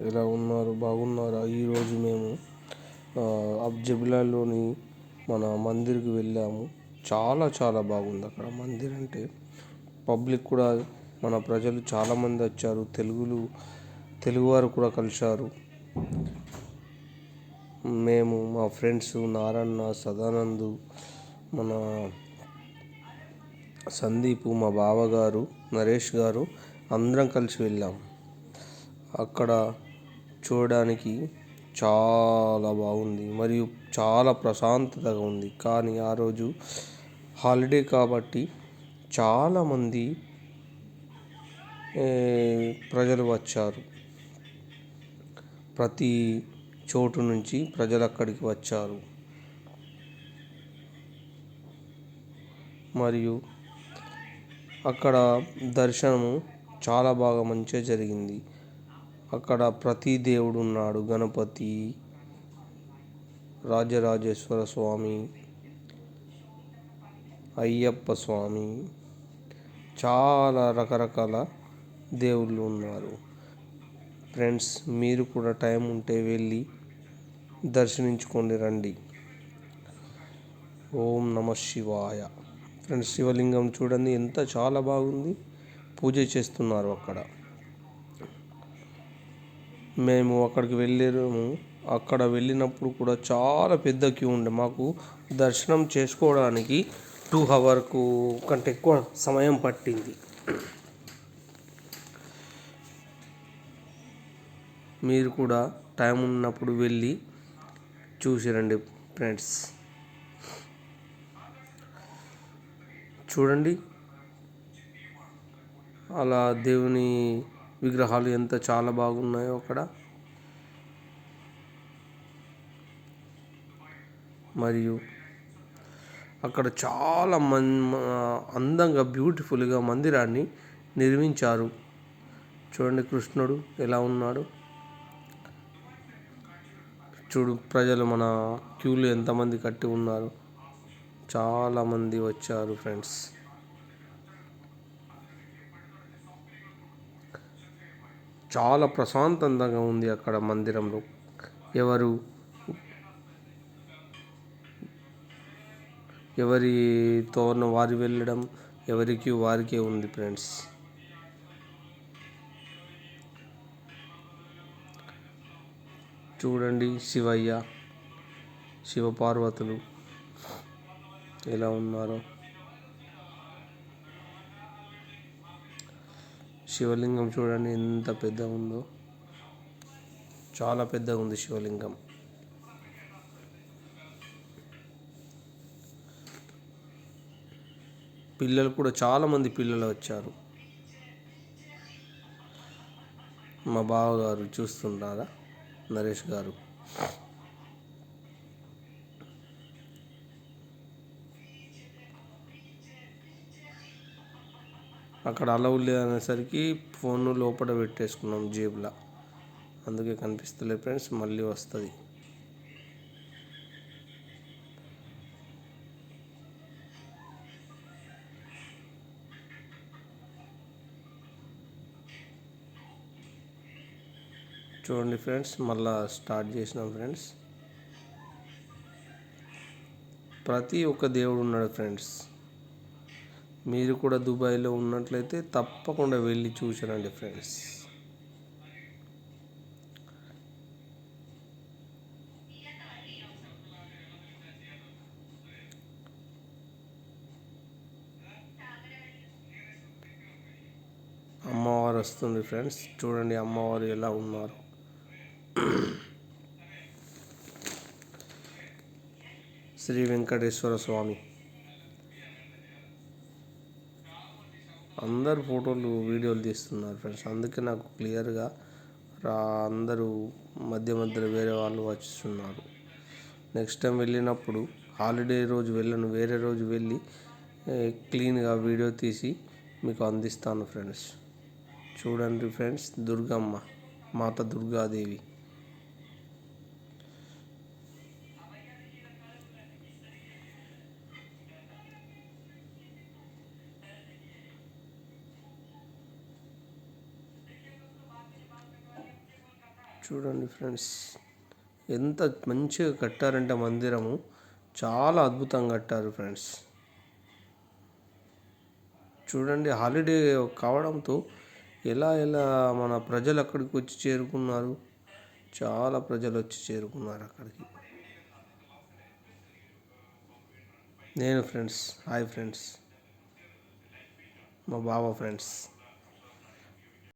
ఎలా ఉన్నారు? బాగున్నారా? ఈరోజు మేము అబ్జబిలాలోని మన మందిర్కి వెళ్ళాము. చాలా బాగుంది అక్కడ మందిర్. అంటే పబ్లిక్ కూడా, మన ప్రజలు చాలామంది వచ్చారు. తెలుగువారు కూడా కలిశారు. మేము, మా ఫ్రెండ్స్ నారాయణ, సదానందు, మన సందీపు, మా బావగారు నరేష్ గారు అందరం కలిసి వెళ్ళాం. అక్కడ చూడడానికి చాలా బాగుంది మరియు చాలా ప్రశాంతతగా ఉంది. కానీ ఆ రోజు హాలిడే కాబట్టి చాలామంది ప్రజలు వచ్చారు. ప్రతి చోటు నుంచి ప్రజలు అక్కడికి వచ్చారు. మరియు అక్కడ దర్శనము చాలా బాగా మంచిగా జరిగింది. అక్కడ ప్రతి దేవుడు ఉన్నాడు. గణపతి, రాజరాజేశ్వర స్వామి, అయ్యప్ప స్వామి, చాలా రకరకాల దేవుళ్ళు ఉన్నారు. ఫ్రెండ్స్, మీరు కూడా టైం ఉంటే వెళ్ళి దర్శించుకొని రండి. ఓం నమ శివాయ. ఫ్రెండ్స్, శివలింగం చూడండి, చాలా బాగుంది. పూజ చేస్తున్నారు అక్కడ. మేము అక్కడికి వెళ్ళాము. అక్కడ వెళ్ళినప్పుడు కూడా చాలా పెద్ద క్యూ ఉండే. మాకు దర్శనం చేసుకోవడానికి 2 hours కంటే ఎక్కువ సమయం పట్టింది. మీరు కూడా టైం ఉన్నప్పుడు వెళ్ళి చూసి రండి ఫ్రెండ్స్. చూడండి, అలా దేవుని విగ్రహాలు చాలా బాగున్నాయో అక్కడ. మరియు అక్కడ చాలా అందంగా, బ్యూటిఫుల్గా మందిరాన్ని నిర్మించారు. చూడండి, కృష్ణుడు ఎలా ఉన్నాడు. చూడు, ప్రజలు మన క్యూలో ఎంతమంది కట్టి ఉన్నారు. చాలామంది వచ్చారు ఫ్రెండ్స్. చాలా ప్రశాంతంగా ఉంది అక్కడ మందిరంలో. ఎవరితో వారి వెళ్ళడం, ఎవరికి వారికే ఉంది ఫ్రెండ్స్. చూడండి, శివయ్య, శివపార్వతులు ఎలా ఉన్నారో. శివలింగం చూడండి ఎంత పెద్దగా ఉందో. చాలా పెద్దగా ఉంది శివలింగం. పిల్లలు కూడా చాలామంది పిల్లలు వచ్చారు. మా బావగారు చూస్తున్నారా, నరేష్ గారు. అక్కడ అలౌ లేదనేసరికి ఫోన్ లోపల పెట్టేసుకున్నాం జేబులో. అందుకే కనిపిస్తలేదు ఫ్రెండ్స్. మళ్ళీ వస్తుంది. చూడండి ఫ్రెండ్స్, మళ్ళా స్టార్ట్ చేసినాం ఫ్రెండ్స్. ప్రతి ఒక్క దేవుడు ఉన్నాడు ఫ్రెండ్స్. మీరు కూడా దుబాయ్లో ఉన్నట్లయితే తప్పకుండా వెళ్ళి చూసిరండి ఫ్రెండ్స్. అమ్మవారు వస్తుంది ఫ్రెండ్స్. చూడండి అమ్మవారు ఎలా ఉన్నారు. శ్రీ వెంకటేశ్వర స్వామి. అందరు ఫోటోలు, వీడియోలు తీస్తున్నారు ఫ్రెండ్స్. అందుకే నాకు క్లియర్గా అందరూ మధ్యలో వేరే వాళ్ళు వస్తున్నారు. నెక్స్ట్ టైం వెళ్ళినప్పుడు హాలిడే రోజు వెళ్ళను, వేరే రోజు వెళ్ళి క్లీన్గా వీడియో తీసి మీకు అందిస్తాను ఫ్రెండ్స్. చూడండి ఫ్రెండ్స్, దుర్గమ్మ, మాత దుర్గాదేవి. చూడండి ఫ్రెండ్స్, ఎంత మంచిగా కట్టారంటే మందిరము చాలా అద్భుతంగా కట్టారు ఫ్రెండ్స్. చూడండి, హాలిడే కావడంతో ఎలా ఎలా మన ప్రజలు అక్కడికి వచ్చి చేరుకున్నారు. చాలా ప్రజలు వచ్చి చేరుకున్నారు అక్కడికి. నేను ఫ్రెండ్స్, హాయ్ ఫ్రెండ్స్, మా బావ ఫ్రెండ్స్.